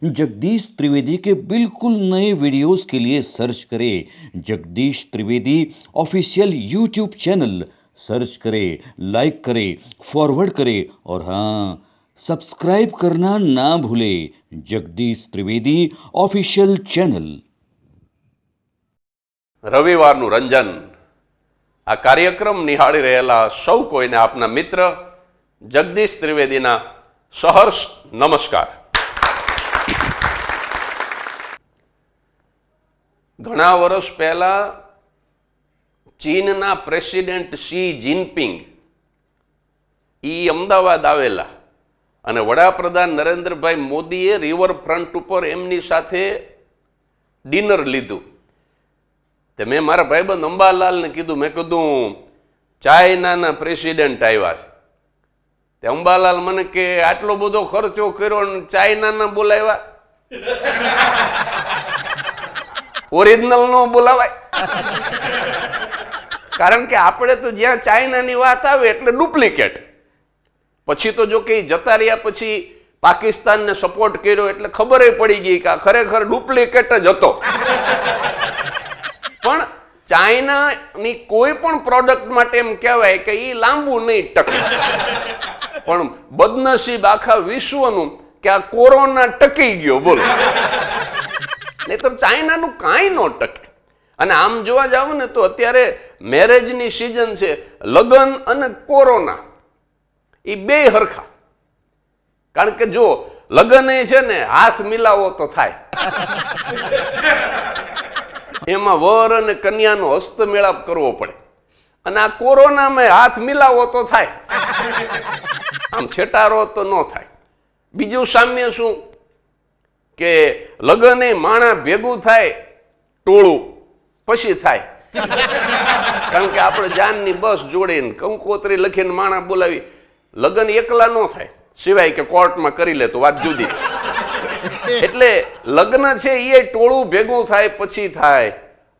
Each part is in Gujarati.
जगदीश त्रिवेदी के बिल्कुल नए वीडियोस के लिए सर्च करें Jagdish Trivedi official YouTube channel. Search करें, लाइक करें, फॉरवर्ड करें और हाँ, सब्सक्राइब करना ना भूलें जगदीश त्रिवेदी ऑफिशियल चैनल। રવિવારનું રંજન આ કાર્યક્રમ નિહાળી રહેલા સૌ કોઈને આપના મિત્ર જગદીશ ત્રિવેદીના સહર્ષ નમસ્કાર। ઘણા વર્ષ પહેલા ચીનના પ્રેસિડેન્ટ શી જિનપિંગ અમદાવાદ આવેલા અને વડાપ્રધાન નરેન્દ્રભાઈ મોદીએ રિવરફ્રન્ટ ઉપર એમની સાથે ડિનર લીધું। તે મેં મારા ભાઈબંધ અંબાલાલને કીધું, મેં કીધું ચાઇનાના પ્રેસિડેન્ટ આવ્યા છે। તે અંબાલાલ મને કે આટલો બધો ખર્ચો કર્યો ને ચાઇનાના બોલાવ્યા, ઓરિજિનલ નો બોલાવાય। કારણ કે આપણે તો જ્યાં ચાઇનાની વાત આવે એટલે ડુપ્લિકેટ। પછી તો જો કે જતા રહ્યા પછી પાકિસ્તાનને સપોર્ટ કર્યો એટલે ખબર પડી ગઈ કે આ ખરેખર ડુપ્લિકેટ જ હતો। પણ ચાઇનાની કોઈ પણ પ્રોડક્ટ માટે એમ કહેવાય કે એ લાંબુ નહીં ટકે, પણ બદનસીબ આખા વિશ્વનું કે આ કોરોના ટકી ગયો, બોલો, નહીતર ચાઇનાનું કાંઈ ન ટકે। અને આમ જોવા જાવ ને તો અત્યારે મેરેજની સિઝન છે, લગ્ન અને કોરોના એ બે હરખા। કારણ કે જો લગ્ન એ છે ને હાથ મિલાવો તો થાય, એમાં વર અને કન્યાનો હસ્તમેળાપ કરવો પડે, અને આ કોરોનામાં હાથ મિલાવો તો થાય, આમ છેટારો તો ન થાય। બીજું સામ્ય શું કે લગ્ન એ માણા ભેગું થાય ટોળું પછી થાય। કારણ કે આપણે જાનની બસ જોડીને કંકોત્રી લખીને માણા બોલાવી, લગ્ન એકલા ન થાય, સિવાય કે કોર્ટમાં કરી લે તો વાત જુદી। એટલે લગ્ન છે એ ટોળું ભેગું થાય પછી થાય,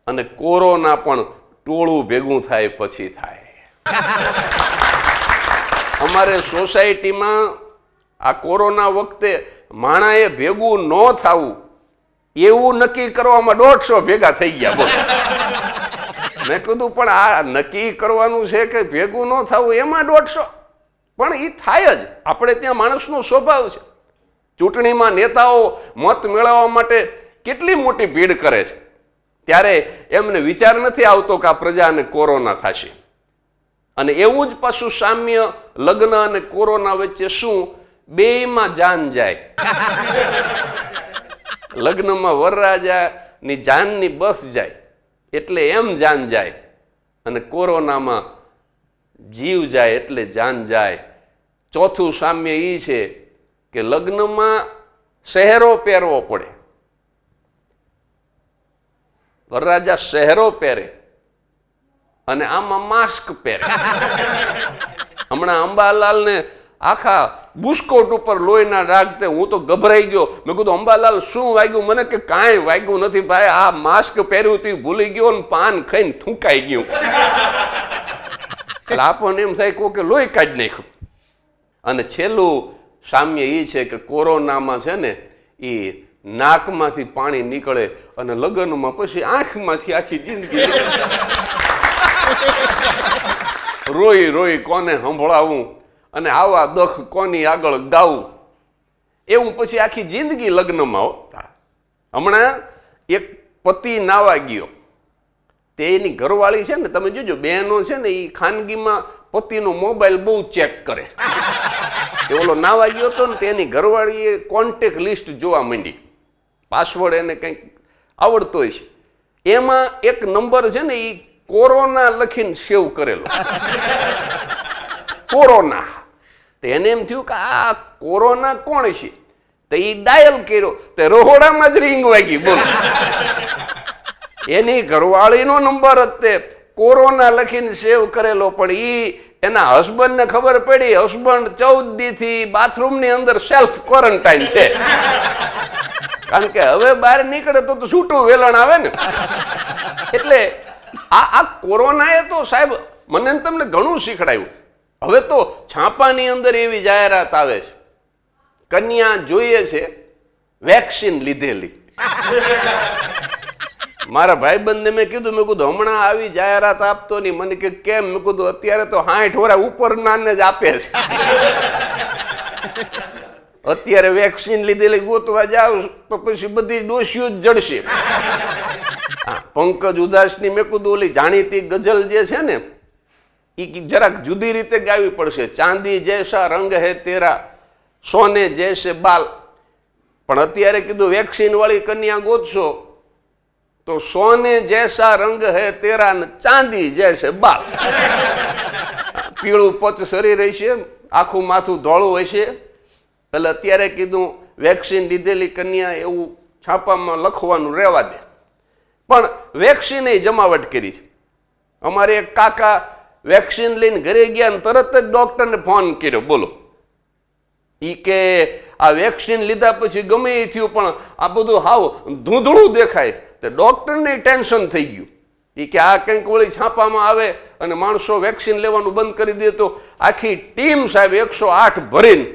અને કોરોના પણ ટોળું ભેગું થાય પછી થાય। અમારે સોસાયટીમાં આ કોરોના વખતે માણાએ ભેગું ન થવું એવું નક્કી કરવામાં 150 ભેગા થઈ ગયા, બોલો। મેં કીધું પણ આ નક્કી કરવાનું છે કે ભેગું ન થવું એમાં 150, પણ એ થાય જ। આપણે ત્યાં માણસનો સ્વભાવ છે। ચૂંટણીમાં નેતાઓ મત મેળવવા માટે કેટલી મોટી ભીડ કરે છે, ત્યારે એમને વિચાર નથી આવતો કે આ પ્રજાને કોરોના થશે। અને એવું જ પાછું સામ્ય લગ્ન અને કોરોના વચ્ચે શું, બેયમાં જાન જાય। લગ્નમાં વરરાજાની જાનની બસ જાય એટલે એમ જાન જાય, અને કોરોનામાં જીવ જાય એટલે જાન જાય। ચોથું સામ્ય એ છે કે લગ્નમાં શહેરો પહેરવો પડે, વરરાજા શહેરો પહેરે અને આમાં માસ્ક પહેરે। હમણાં અંબાલાલને આખા બુસ્કોટ ઉપર લોહીના ડાઘ, હું તો ગભરાઈ ગયો। મેં કીધું અંબાલાલ શું વાગ્યું? મને કે કાંઈ વાગ્યું નથી ભાઈ, આ માસ્ક પહેર્યું હતું ભૂલી ગયો ને પાન ખાઈને થૂંકાઈ ગયું। એટલે આપણને એમ થાય કે લોહી કાઢી નાખ્યું। અને છેલ્લું સામ્ય એ છે કે કોરોનામાં છે ને એ નાકમાંથી પાણી નીકળે અને લગ્નમાં પછી આંખમાંથી આખી જિંદગી રોઈ રોઈ કોને સંભળાવું અને આવા દખ કોની આગળ ગાવું, એવું પછી આખી જિંદગી લગ્નમાં હોતા। હમણાં એક પતિ નાવા ગયો, તે એની ઘરવાળી છે ને, તમે જોજો બહેનો છે ને એ ખાનગીમાં પતિનો મોબાઈલ બહુ ચેક કરે। ઓલો નાવા ગયો હતો ને તેની ઘરવાળીએ કોન્ટેક્ટ લિસ્ટ જોવા માંડી, પાસવર્ડ એને કંઈક આવડતો હોય છે, એમાં એક નંબર છે ને એ કોરોના લખીને સેવ કરેલો, કોરોના। તો એને એમ થયું કે આ કોરોના કોણ છે, તો એ ડાયલ કર્યો તો રહોડામાં જ રિંગ વાગી, બોલો। એની ઘરવાળીનો નંબર જ તે કોરોના લખીને સેવ કરેલો, પણ એના હસબન્ડને ખબર પડી, હસબન્ડ 14 દીથી બાથરૂમની અંદર સેલ્ફ ક્વોરન્ટાઇન છે। કારણ કે હવે બહાર નીકળે તો છૂટું વેલણ આવે ને। એટલે આ કોરોનાએ તો સાહેબ મને તમને ઘણું શીખડાયું। હવે તો છાપાની અંદર એવી જાહેરાત આવે છે, કન્યા જોઈએ છે વેક્સિન લીધેલી. મારા ભાઈબંધને મેં કીધું હમણાં આવી જાહેરાત આપતો નહીં. મને કે કેમ? મેં કીધું અત્યારે તો 60 વર્ષ ઉપરનાને જ આપે છે. અત્યારે વેક્સિન લીધેલી ગોતવા જાવ તો પછી બધી ડોશીઓ જ જડશે. પંકજ ઉદાસની મેં કીધું ઓલી જાણીતી ગઝલ જે છે ને એ જરાક જુદી રીતે ગાવી પડશે. ચાંદી જૈસા રંગ હે તેરા, સોને જૈસે બાલ. પણ અત્યારે કીધું વેક્સિન વાળી કન્યા ગોતશો તો સોને જૈસા રંગ હે તેરા ને ચાંદી જૈસે બાલ. પીળું પચ શરીર હશે, આખું માથું ધોળું હશે. એટલે અત્યારે કીધું વેક્સિન લીધેલી કન્યા એવું છાપામાં લખવાનું રહેવા દે. પણ વેક્સિન જમાવટ કરી છે. અમારે એક કાકા વેક્સિન લઈને ઘરે ગયા ને તરત જ ડોક્ટરને ફોન કર્યો. બોલો, ઈ કે આ વેક્સિન લીધા પછી ગમે એ થયું પણ આ બધું હાવ ધૂંધળું દેખાય. તો ડોક્ટરને ટેન્શન થઈ ગયું. એ કે આ કંઈક વળી છાપામાં આવે અને માણસો વેક્સિન લેવાનું બંધ કરી દે તો આખી ટીમ સાહેબ 108 ભરીને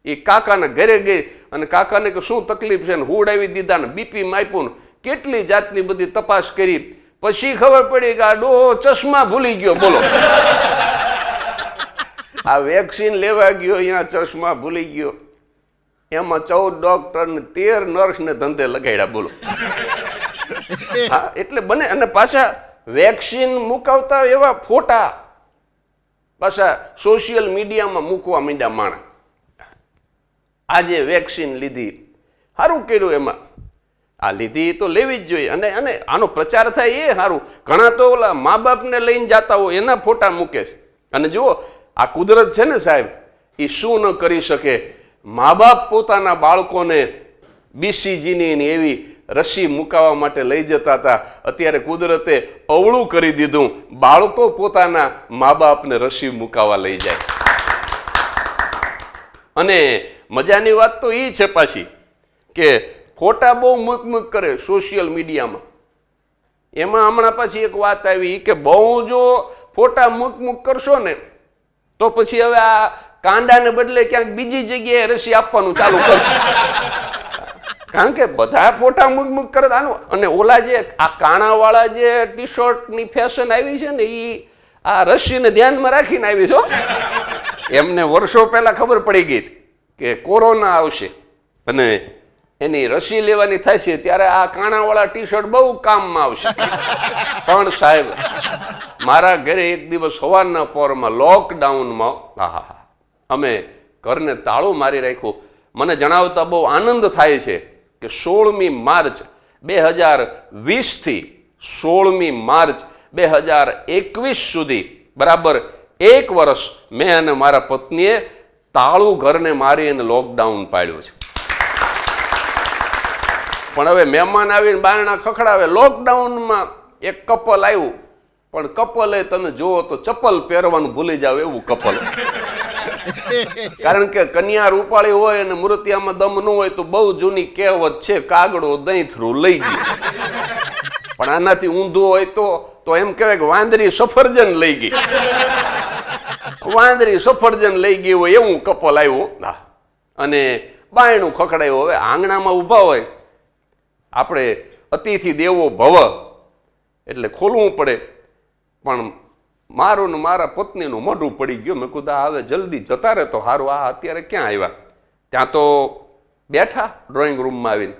એ કાકાના ઘરે ગઈ અને કાકાને કે શું તકલીફ છે ને હુડાવી દીધા ને બીપી માપ્યું ને કેટલી જાતની બધી તપાસ કરી. પછી ખબર પડી કે આ ડોહો ચશ્મા ભૂલી ગયો. બોલો, આ વેક્સિન લેવા ગયો અહીંયા ચશ્મા ભૂલી ગયો. એમાં 14 ડોક્ટર ને 13 નર્સ ને ધંધે લગાડ્યા. બોલો. હા, એટલે બને. અને પાછા વેક્સિન મુકાવતા એવા ફોટા પાછા સોશિયલ મીડિયામાં મૂકવા માંડ્યા માણસ. આજે વેક્સિન લીધી, સારું કર્યું. એમાં આ લીધી તો લેવી જ જોઈએ. અને આનો પ્રચાર થાય એ સારું. ઘણા તો ઓલા મા બાપને લઈને જતા હોય એના ફોટા મૂકે છે. અને જુઓ, આ કુદરત છે ને સાહેબ, એ શું ન કરી શકે. મા બાપ પોતાના બાળકોને BCGની એવી રસી મુકાવવા માટે લઈ જતા હતા. અત્યારે કુદરતે અવળું કરી દીધું. બાળકો પોતાના મા બાપને રસી મુકાવવા લઈ જાય. અને મજાની વાત તો એ છે પાછી કે ફોટા બહુ મૂક કરે સોશિયલ મીડિયામાં. એમાં હમણાં પાછી એક વાત આવી કે બહુ જો ફોટા મૂક કરશો ને તો પછી હવે આ કાંડાને બદલે ક્યાંક બીજી જગ્યાએ રસી આપવાનું ચાલુ કરશે. કારણ કે બધા ફોટા મૂક કરે આનું. અને ઓલા જે આ કાણાવાળા જે ટી-શર્ટની ફેશન આવી છે ને એ આ રસીને ધ્યાનમાં રાખીને આવી છો. એમને વર્ષો પહેલા ખબર પડી ગઈ કે કોરોના આવશે અને એની રસી લેવાની થાય છે ત્યારે આ કાણાવાળા ટી-શર્ટ બહુ કામમાં આવશે. પણ સાહેબ, મારા ઘરે એક દિવસ સવારના પોરમાં લોકડાઉનમાં અમે ઘરને તાળું મારી રાખ્યું. મને જણાવતા બહુ આનંદ થાય છે કે 16મી માર્ચ 2020 થી 16મી માર્ચ 2021 સુધી બરાબર 1 વર્ષ મેં અને મારા પત્નીએ તાળું ઘરને મારી અને લોકડાઉન પાડ્યું છે. પણ હવે મહેમાન આવીને બારણા ખખડાવે. લોકડાઉનમાં એક કપલ આવ્યું, પણ કપલે તમે જુઓ તો ચપ્પલ પહેરવાનું ભૂલી જાવ એવું કપલ. કારણ કે કન્યા રૂપાળી હોય અને મૂર્તિયામાં દમ ન હોય તો બહુ જૂની કહેવત છે, કાગડો દહીંથરું લઈ ગયો. પણ આનાથી ઊંધું હોય તો એમ કહેવાય કે વાંદરી સફરજન લઈ ગઈ. વાંદરી સફરજન લઈ ગઈ હોય એવું કપલ આવ્યું અને બાયણું ખખડાયું. હવે આંગણામાં ઊભા હોય, આપણે અતિથિ દેવો ભવ એટલે ખોલવું પડે. પણ મારું ને મારા પત્નીનું મોઢું પડી ગયું. મેં કીધું હવે જલ્દી જતા રહે તો સારું. આ અત્યારે ક્યાં આવ્યા? ત્યાં તો બેઠા ડ્રોઈંગ રૂમમાં આવીને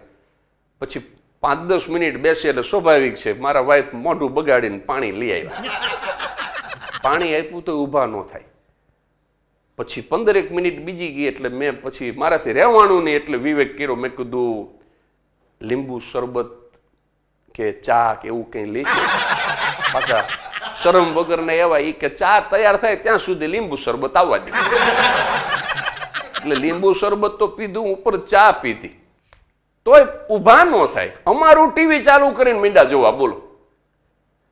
પછી 5-10 મિનિટ બેસી એટલે સ્વાભાવિક છે મારા વાઈફ મોઢું બગાડીને પાણી લઈ આવ્યા. પાણી આપ્યું તો ઊભા ન થાય. પછી 15 મિનિટ બીજી ગઈ એટલે મેં પછી મારાથી રહેવાનું નહીં એટલે વિવેક કર્યો. મેં કીધું લીંબુ શરબત કે ચા કે એવું કંઈ લઈ. પાછા શરમ વગરના એવા ઈ કે ચા તૈયાર થાય ત્યાં સુધી લીંબુ શરબત આવવા દે. એટલે લીંબુ શરબત તો પીધું, ઉપર ચા પીધી તોય ઊભા ન થાય. અમારું ટીવી ચાલુ કરીને મીંડા જોવા. બોલો,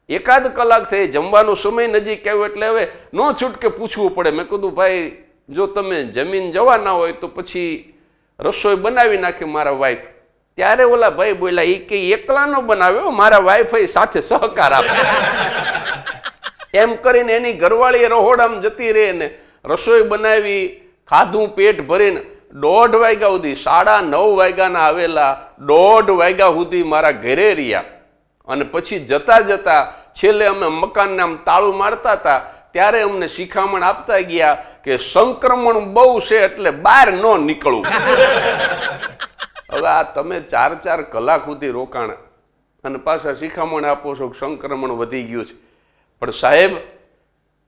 1 કલાક થઈ, જમવાનો સમય નજીક આવ્યો એટલે હવે નો છૂટકે પૂછવું પડે. મેં કીધું ભાઈ જો તમે જમીન જવાના હોય તો પછી રસોઈ બનાવી નાખે મારા વાઈફ. ત્યારે ઓલા ભાઈ બોલ્યા એ કે એકલા નો બનાવ્યો, મારા વાઈફ સાથે સહકાર આપે. એમ કરીને એની ઘરવાળી રહોડામાં જતી રહે ને રસોઈ બનાવી, ખાધું પેટ ભરીને 1:30 વાગ્યા સુધી 9:30 વાગ્યાના આવેલા 1:30 વાગ્યા સુધી મારા ઘરે રહ્યા અને પછી જતા જતા છેલ્લે અમે મકાનને આમ તાળું મારતા હતા ત્યારે અમને શિખામણ આપતા ગયા કે સંક્રમણ બહુ છે એટલે બહાર ન નીકળવું. હવે આ તમે 4 કલાક સુધી રોકાણ અને પાછા શિખામણ આપો છો કે સંક્રમણ વધી ગયું છે. પણ સાહેબ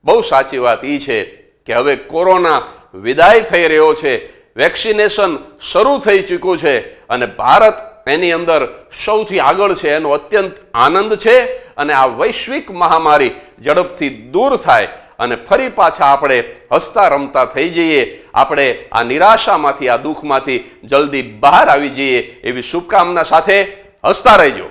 બહુ સાચી વાત એ છે કે હવે કોરોના વિદાય થઈ રહ્યો છે, વેક્સિનેશન શરૂ થઈ ચૂક્યું છે અને ભારત એની અંદર સૌથી આગળ છે. એનો અત્યંત આનંદ છે અને આ વૈશ્વિક મહામારી ઝડપથી દૂર થાય અને ફરી પાછા આપણે હસતા રમતા થઈ જઈએ, આપણે આ નિરાશામાંથી આ દુઃખમાંથી જલ્દી બહાર આવી જઈએ એવી શુભકામના સાથે હસતા રહેજો.